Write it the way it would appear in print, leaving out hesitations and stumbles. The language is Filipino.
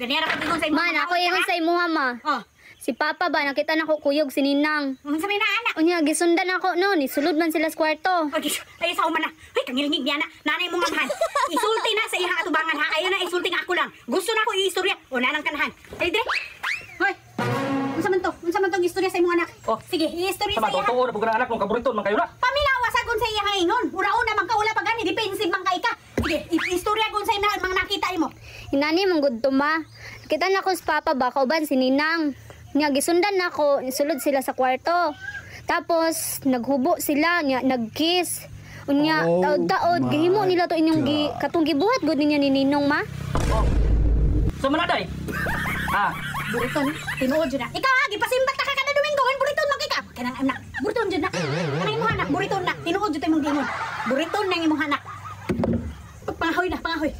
Ganyan ra ingon sa imo. Man, ako ingon sa imuha ma. Oh. Si Papa ba nakita na ko kuyog si Ninang. Unsa may na anak? Unya gisundan ako no, nisulod man sila sa kwarto. Ay sa man na. Ay kangilingig niya na. Nanay mo ngamahan. Isulti na sa iyang atubangan ha. Ayo na isulti nga ako lang. Gusto na ko iistorya. O nanang kanahan. Ay dire. Hoy. Unsa man to? Unsa man tong istorya sa imong anak? Oh. Sige, iistorya Sama sa iya. totoo na pugna anak mong kaburiton man kayo na. Pamilawa sagon sa iya ingon. Ura-una man ka wala pa gani defensive man kay ka. Sige, istorya gon sa imong mga nakita imo. Inani mong gudto ma. Nakita na ko sa Papa ba kauban si Ninang. Nya gisundan nako, sulod sila sa kwarto. Tapos naghubo sila, nya nagkiss. Unya taod-taod gihimo nila to inyong katong gibuhat gud niya ni Ninong ma. Oh. So manaday. Ah, Buriton, tinuod jud na. Ikaw ha, gipasimbat ta ka kada Domingo, buriton man kay ka. Kanang anak, buriton jud na. Kanang imong anak, buriton na. Tinuod jud imong gingon. Buriton nang imong anak. Pangahoy na, pangahoy.